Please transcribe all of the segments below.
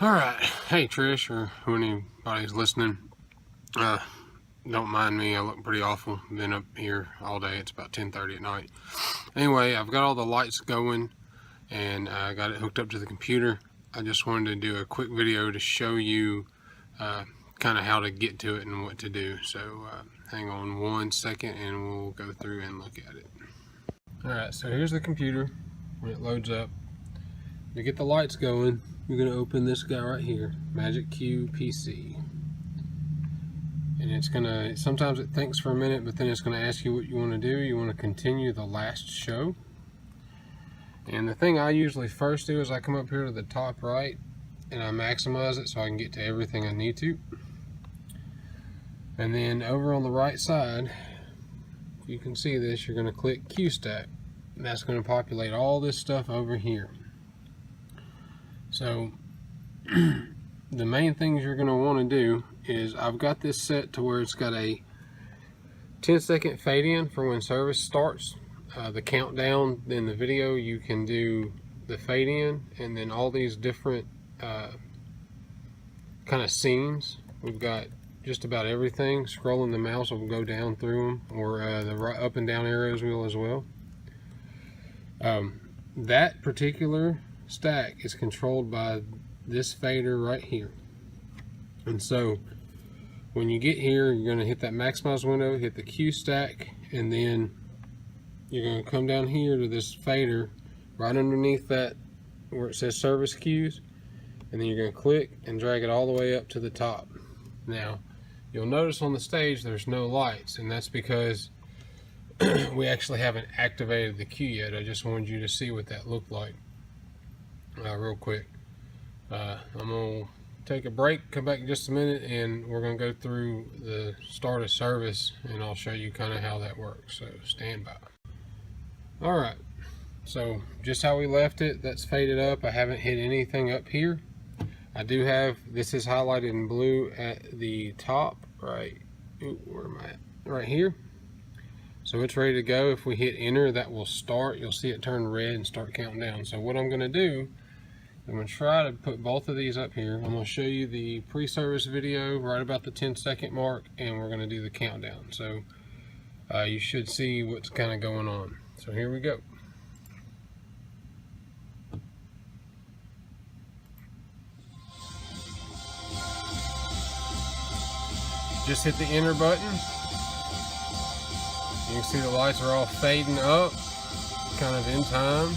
Alright, hey Trish, or when anybody's listening, don't mind me, I look pretty awful. Been up here all day, it's about 10:30 at night. Anyway, I've got all the lights going and I got it hooked up to the computer. I just wanted to do a quick video to show you kind of how to get to it and what to do. So hang on one second and we'll go through and look at it. Alright, so here's the computer when it loads up. To get the lights going, you're going to open this guy right here, MagicQ PC. And it's going to, sometimes it thinks for a minute, but then it's going to ask you what you want to do. You want to continue the last show. And the thing I usually first do is I come up here to the top right and I maximize it so I can get to everything I need to. And then over on the right side, if you can see this, you're going to click Q Stack. And that's going to populate all this stuff over here. So the main things you're going to want to do is I've got this set to where it's got a 10-second fade in for when service starts. The countdown in the video, you can do the fade in, and then all these different kind of scenes. We've got just about everything. Scrolling the mouse will go down through them, or the right up and down arrows will as well. That particular stack is controlled by this fader right here. And so when you get here, you're going to hit that maximize window, hit the Q stack, and then you're going to come down here to this fader right underneath that where it says service queues, and then you're going to click and drag it all the way up to the top. Now you'll notice on the stage there's no lights, and that's because we actually haven't activated the queue yet. I just wanted you to see what that looked like real quick. I'm going to take a break, come back in just a minute, and we're going to go through the start of service and I'll show you kind of how that works. So stand by. Alright, so just how we left it, that's faded up. I haven't hit anything up here. I do have, this is highlighted in blue at the top, right, where am I at? Right here. So it's ready to go. If we hit enter, that will start. You'll see it turn red and start counting down. So what I'm going to do, I'm going to try to put both of these up here. I'm going to show you the pre-service video right about the 10-second mark, and we're going to do the countdown. So you should see what's kind of going on. So here we go. Just hit the enter button. You can see the lights are all fading up, kind of in time.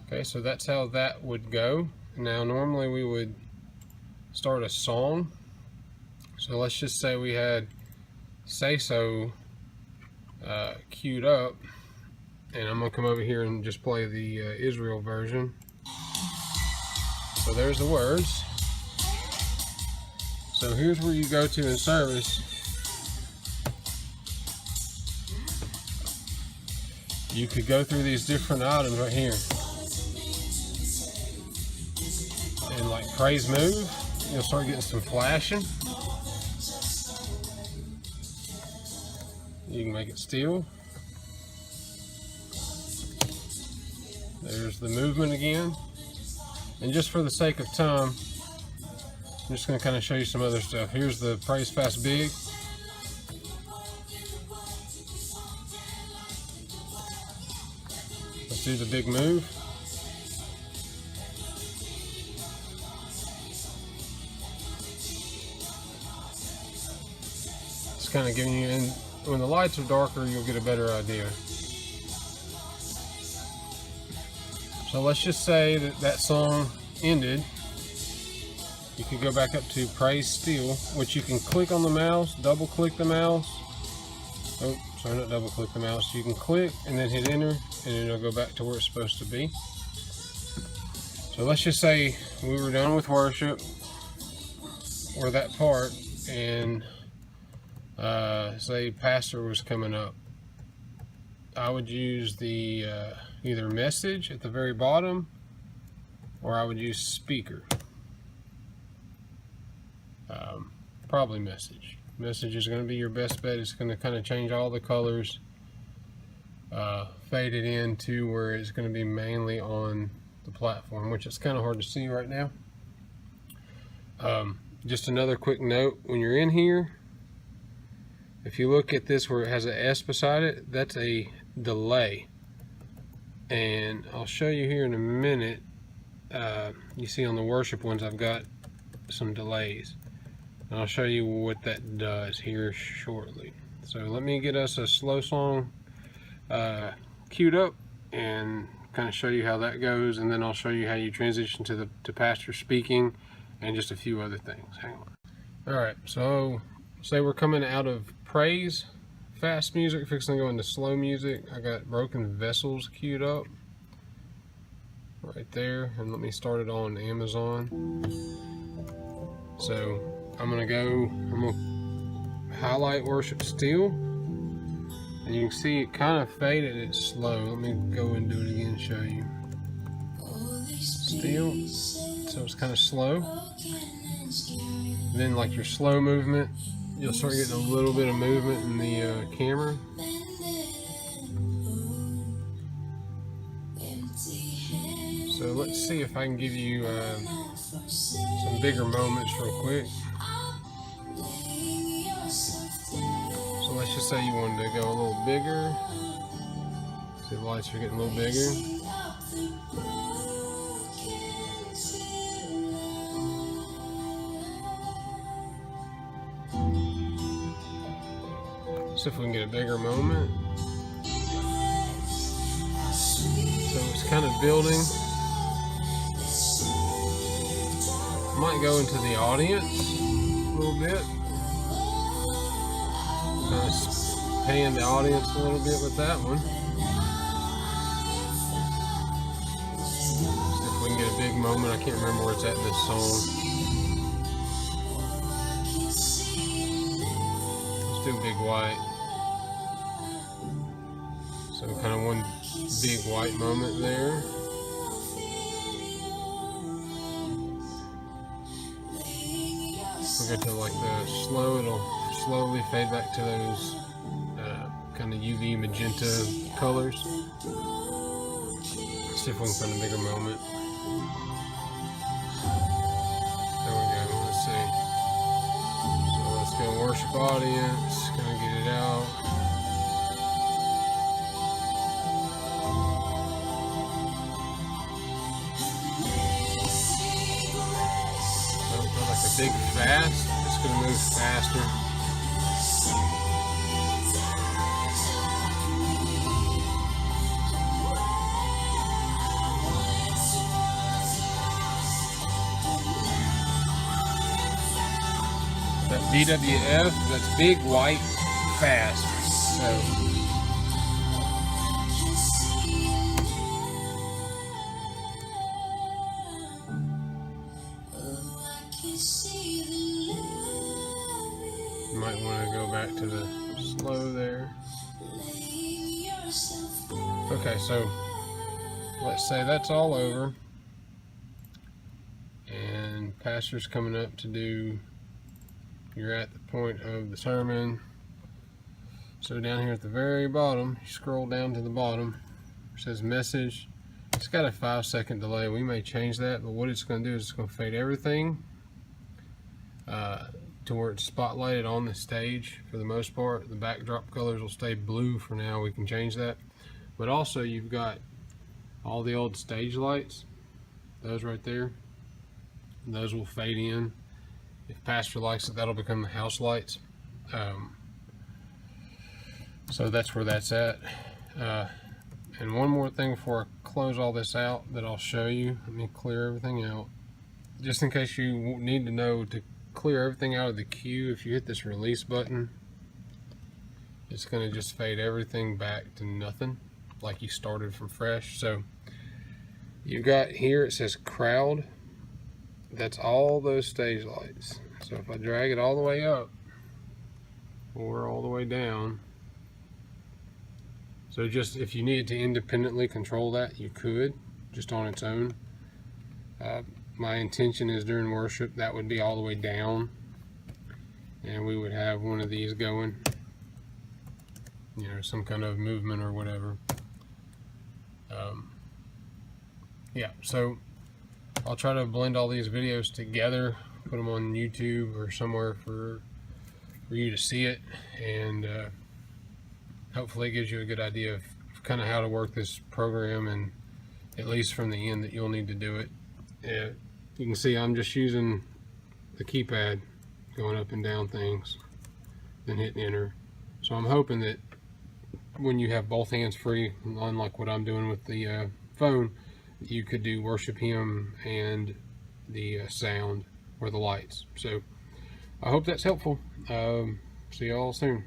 Okay, so that's how that would go. Now normally we would start a song. So let's just say we had Say So queued up, and I'm gonna come over here and just play the Israel version. So there's the words. So here's where you go to in service. You could go through these different items right here. And like praise move, you'll start getting some flashing. You can make it still. There's the movement again. And just for the sake of time, I'm just going to kind of show you some other stuff. Here's the praise fast big. Let's do the big move. It's kind of giving you, and when the lights are darker, you'll get a better idea. So let's just say that that song ended. You can go back up to praise still, which you can click on the mouse, double click the mouse. Oh, sorry, not double click the mouse. You can click and then hit enter, and it'll go back to where it's supposed to be. So let's just say we were done with worship, or that part, and say pastor was coming up. I would use the either message at the very bottom, or I would use speaker. Probably message. Message is going to be your best bet. It's going to kind of change all the colors fade it in to where it's going to be mainly on the platform, which is kind of hard to see right now. Just another quick note, when you're in here, if you look at this where it has an S beside it, that's a delay. And I'll show you here in a minute. You see on the worship ones I've got some delays. And I'll show you what that does here shortly. So let me get us a slow song queued up and kind of show you how that goes, and then I'll show you how you transition to pastor speaking and just a few other things. Hang on. Alright, so say we're coming out of praise, fast music, fixing to go into slow music. I got Broken Vessels queued up right there, and let me start it on Amazon. So I'm gonna highlight worship still, and you can see it kind of faded, it's slow. Let me go and do it again and show you. Still, so it's kind of slow. Then like your slow movement, you'll start getting a little bit of movement in the camera. So let's see if I can give you some bigger moments real quick. So let's just say you wanted to go a little bigger. See, the lights are getting a little bigger. See if we can get a bigger moment. So it's kind of building. Might go into the audience a little bit. Kind of paying the audience a little bit with that one. See if we can get a big moment. I can't remember where it's at in this song. Let's do Big White. So kind of one big white moment there. We'll get to like the slow, it'll slowly fade back to those kind of UV magenta colors. Let's see if we can find a bigger moment. There we go, let's see. So let's go worship audience, kind of get it out. Big fast, it's going to move faster. That BWF, that's big, white, fast. So you might want to go back to the slow there. Okay, so let's say that's all over, and pastor's coming up to do, you're at the point of the sermon. So down here at the very bottom, you scroll down to the bottom, it says message. It's got a 5-second delay. We may change that, but what it's going to do is it's going to fade everything to where it's spotlighted on the stage for the most part. The backdrop colors will stay blue for now. We can change that. But also you've got all the old stage lights, those right there. Those will fade in. If pastor likes it, that'll become the house lights. So that's where that's at. And one more thing before I close all this out that I'll show you. Let me clear everything out. Just in case you need to know to clear everything out of the queue, if you hit this release button, it's going to just fade everything back to nothing, like you started from fresh. So you've got here, it says crowd. That's all those stage lights. So if I drag it all the way up or all the way down, so just if you needed to independently control that, you could just on its own. My intention is during worship that would be all the way down, and we would have one of these going, you know, some kind of movement or whatever. Yeah, so I'll try to blend all these videos together, put them on YouTube or somewhere for you to see it, and hopefully it gives you a good idea of kind of how to work this program, and at least from the end that you'll need to do it. You can see I'm just using the keypad, going up and down things, then hitting enter. So I'm hoping that when you have both hands free, unlike what I'm doing with the phone, you could do worship hymn and the sound or the lights. So I hope that's helpful. See y'all soon.